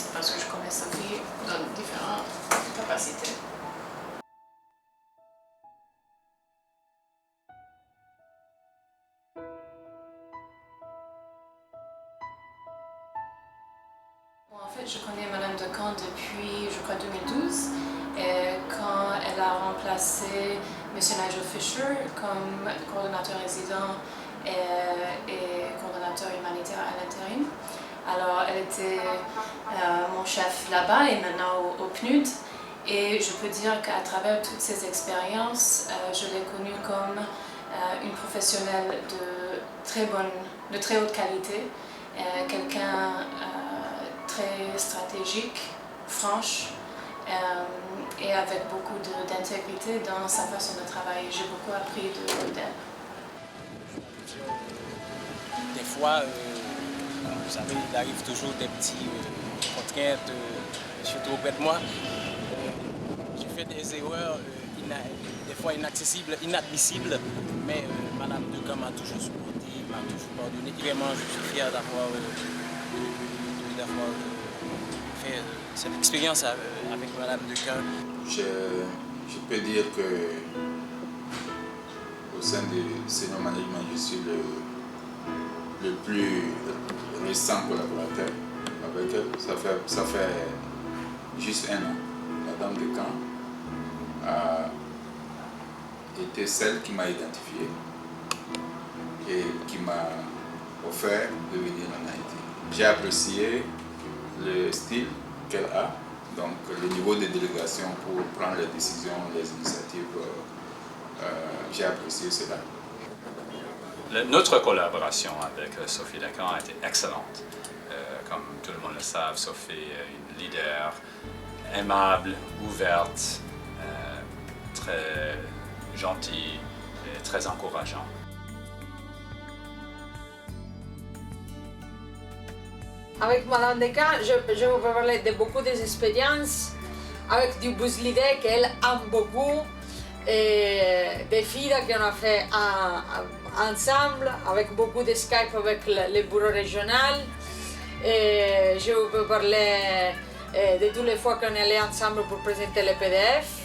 c'est parce que je connais Sophie dans différentes capacités. En fait, je connais Madame Decamps depuis, je crois, 2012, quand elle a remplacé M. Nigel Fisher comme coordonnateur résident et coordonnateur humanitaire à l'intérim. Alors, elle était mon chef là-bas et maintenant au PNUD. Et je peux dire qu'à travers toutes ces expériences, je l'ai connue comme une professionnelle de très haute qualité, quelqu'un très stratégique, franche et avec beaucoup d'intégrité dans sa façon de travailler. J'ai beaucoup appris d'elle. Des fois, vous savez, il arrive toujours des petites contraintes, surtout auprès de moi. J'ai fait des erreurs, des fois inaccessibles, inadmissibles, mais Madame Decamps m'a toujours supporté, m'a toujours pardonné. Vraiment, je suis fier d'avoir fait cette expérience avec Madame Decamps. Je peux dire que au sein du Senior Management, je suis le plus récent collaborateur avec elle. Ça fait juste un an. Madame Decamps a été celle qui m'a identifié et qui m'a offert de venir en Haïti. J'ai apprécié le style qu'elle a, donc le niveau de délégation pour prendre les décisions, les initiatives. J'ai apprécié cela. Notre collaboration avec Sophie Decamps a été excellente. Comme tout le monde le sait, Sophie est une leader aimable, ouverte, très gentille et très encourageante. Avec Madame Decamps, je vous parler de beaucoup d'expériences avec du bus leader qu'elle aime beaucoup, et des filles qu'on a fait ensemble, avec beaucoup de Skype avec le bureau régional. Et je vous peux parler de toutes les fois qu'on est allé ensemble pour présenter le PDF.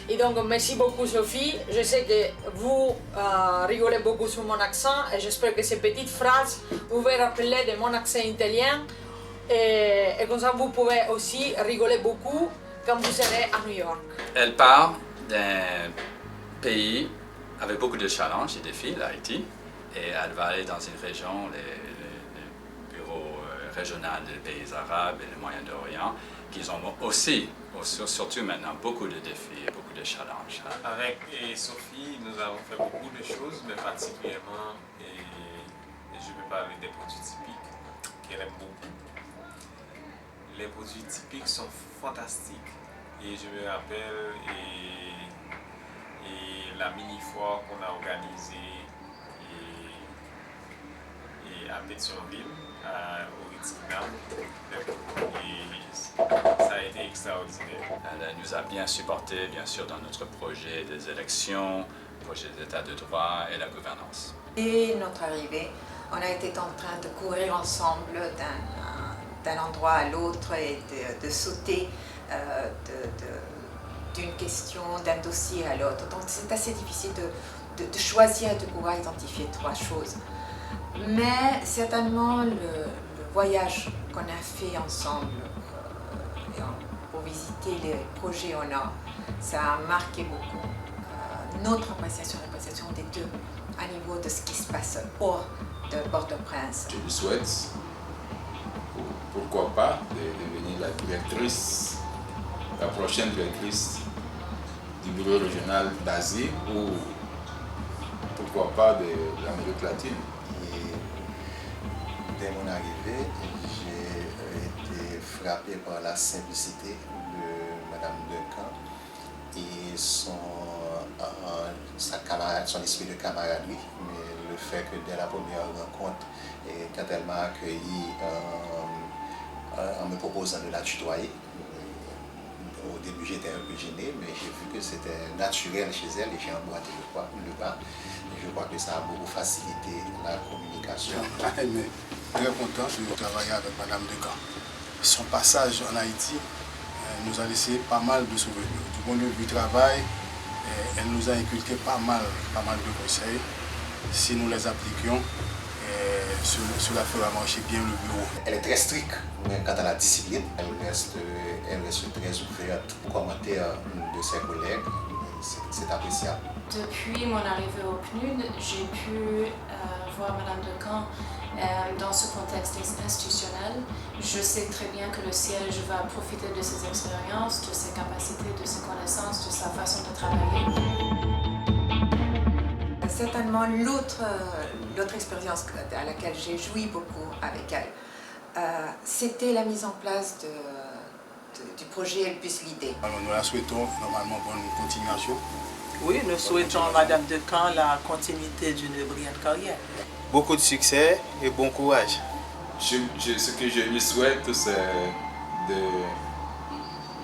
Et donc, merci beaucoup Sophie. Je sais que vous rigolez beaucoup sur mon accent et j'espère que ces petites phrases vous vous rappeler de mon accent italien. Et comme ça, vous pouvez aussi rigoler beaucoup quand vous serez à New York. Elle part d'un pays avec beaucoup de challenges et de défis, l'Haïti, et elle va aller dans une région, les bureaux régionaux des pays arabes et le Moyen-Orient, qui ont aussi, surtout maintenant, beaucoup de défis et beaucoup de challenges. Avec Sophie, nous avons fait beaucoup de choses, mais particulièrement, et je vais parler des produits typiques qu'elle aime beaucoup. Les produits typiques sont fantastiques. Et je me rappelle la mini-foire qu'on a organisée à Pétionville, au Ritzkinam. Et ça a été extraordinaire. Elle nous a bien supportés, bien sûr, dans notre projet des élections, projet d'état de droit et la gouvernance. Dès notre arrivée, on a été en train de courir ensemble d'un endroit à l'autre et de sauter d'une question, d'un dossier à l'autre. Donc c'est assez difficile de choisir et de pouvoir identifier trois choses. Mais certainement le voyage qu'on a fait ensemble pour visiter les projets qu'on a, ça a marqué beaucoup notre appréciation des deux à niveau de ce qui se passe hors de Port-au-Prince. Je lui souhaite, pourquoi pas, de devenir la directrice, la prochaine directrice du bureau régional d'Asie ou pourquoi pas de l'Amérique latine. Et dès mon arrivée, j'ai été frappé par la simplicité de Madame Decamps et son esprit de camaraderie, mais le fait que dès la première rencontre, et quand elle m'a accueilli en me proposant de la tutoyer, au début j'étais un peu gêné, mais j'ai vu que c'était naturel chez elle et j'ai emboîté le pas. Et je crois que ça a beaucoup facilité la communication. Mais très content de travailler avec Madame Decamps. son passage en Haïti nous a laissé pas mal de souvenirs. Du point de vue du travail, elle nous a inculqué pas mal de conseils. Si nous les appliquions, cela fera marcher bien le bureau. Elle est très stricte quant à la discipline. Elle reste très ouverte aux commentaires de ses collègues. C'est appréciable. Depuis mon arrivée au PNUD, j'ai pu voir Madame Decamps dans ce contexte institutionnel. Je sais très bien que le siège va profiter de ses expériences, de ses capacités, de ses connaissances, de sa façon de travailler. Certainement, l'autre expérience à laquelle j'ai joui beaucoup avec elle, c'était la mise en place du projet Elle puisse l'idée. Alors nous la souhaitons normalement bonne continuation. Oui, nous souhaitons à Madame Decamps la continuité d'une brillante carrière. Beaucoup de succès et bon courage. Ce que je lui souhaite, c'est de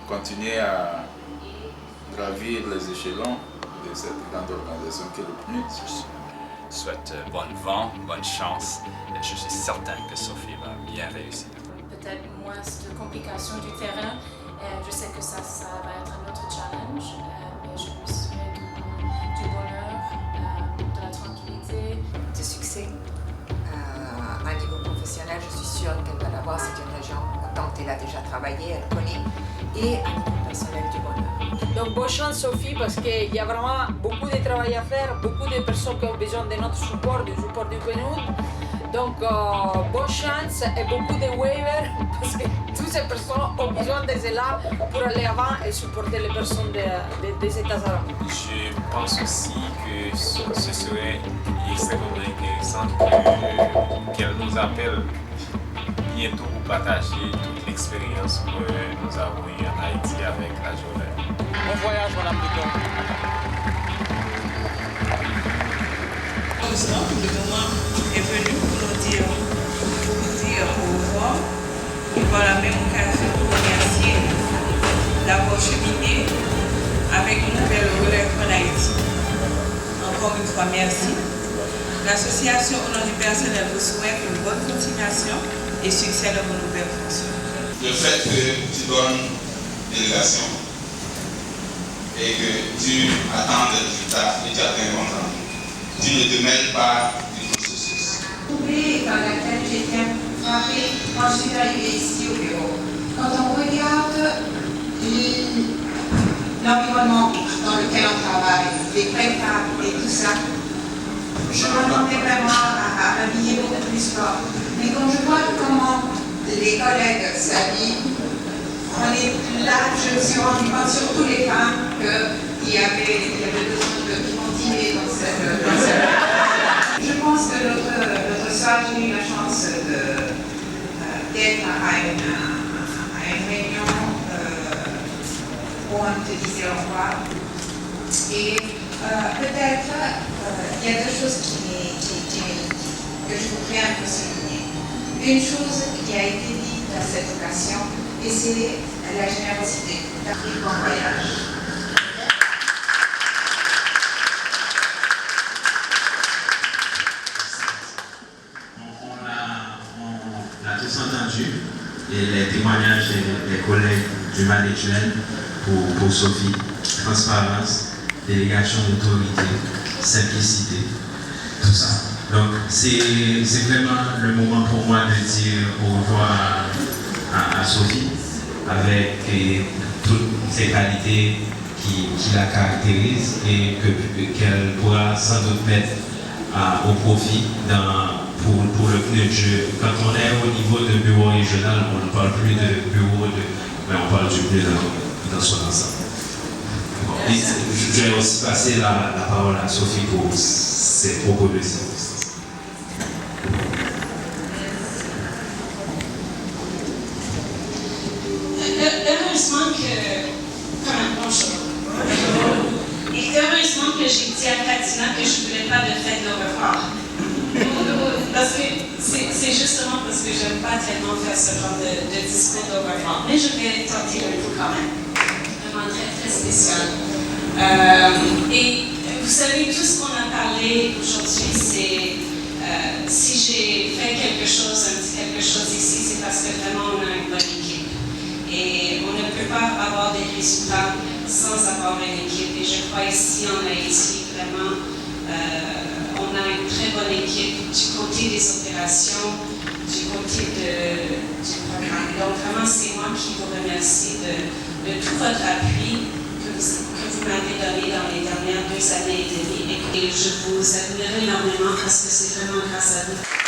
continuer à gravir les échelons de cette grande organisation qu'est le PNUD. Je souhaite bon vent, bonne chance et je suis certain que Sophie va bien réussir. Peut-être moins de complications du terrain. Je sais que ça va être un autre challenge, mais je lui souhaite du bonheur, de la tranquillité. De succès à un niveau professionnel, je suis sûre qu'elle va l'avoir. C'est une région dont elle a déjà travaillé, elle connaît, et à niveau personnel du bonheur. Donc bonne chance Sophie, parce qu'il y a vraiment beaucoup de travail à faire, beaucoup de personnes qui ont besoin de notre support, du support du PNUD. Donc bonne chance et beaucoup de waivers, parce que toutes ces personnes ont besoin de cela pour aller avant et supporter les personnes des États arabes. Je pense aussi que ce serait extrêmement intéressant qu'elle nous appelle bientôt pour partager toute l'expérience que nous avons eue en Haïti avec la Journée. Bon voyage, Madame Decamps. Le moment est venu pour nous dire au revoir et par la même occasion pour remercier d'avoir cheminé avec une nouvelle relève en Haïti. Encore une fois, merci. L'association au nom du personnel vous souhaite une bonne continuation et succès dans vos nouvelles fonctions. Le fait que tu donnes délégation et que tu attends des résultats et tu es bien content, tu ne te mêles pas du processus. Dans laquelle j'étais frappée quand je suis arrivée ici au bureau. Quand on regarde l'environnement dans lequel on travaille, les prépas et tout ça, je m'attendais vraiment à habiller beaucoup plus fort. Mais quand je vois comment les collègues s'habillent, on est là, je me suis rendu compte, surtout les femmes, qu'il y avait besoin de continuer dans cette Je pense que l'autre soir, j'ai eu la chance d'être à une réunion où on te disait au revoir. Et peut-être, il y a deux choses que je voudrais un peu souligner. Une chose qui a été dite à cette occasion, et c'est la générosité. Et bon voyage. On a tous entendu les témoignages des collègues du management pour Sophie. Transparence, délégation d'autorité, simplicité, tout ça. Donc c'est vraiment le moment pour moi de dire au revoir à Sophie avec toutes ces qualités qui la caractérisent et qu'elle pourra sans doute mettre au profit pour le PNUD. Quand on est au niveau de bureau régional, on ne parle plus de bureau, mais on parle du PNUD dans son ensemble. Bon, je vais aussi passer la parole à Sophie pour ses propos de circonstances. Heureusement que j'ai dit à Katina que je ne voulais pas de fête de revoir. Parce que c'est justement parce que je n'aime pas tellement faire ce genre de discours de revoir. Mais je vais tenter un coup quand même. Vraiment très très spécial. Et vous savez, tout ce qu'on a parlé aujourd'hui, c'est si j'ai fait quelque chose, un petit quelque chose ici, c'est parce que vraiment on a une bonne équipe. avoir des résultats sans avoir une équipe. Et je crois ici en Haïti, vraiment, on a une très bonne équipe du côté des opérations, du côté du programme. Donc vraiment, c'est moi qui vous remercie de tout votre appui que vous m'avez donné dans les dernières 2 années et demie. Et je vous admire énormément parce que c'est vraiment grâce à vous.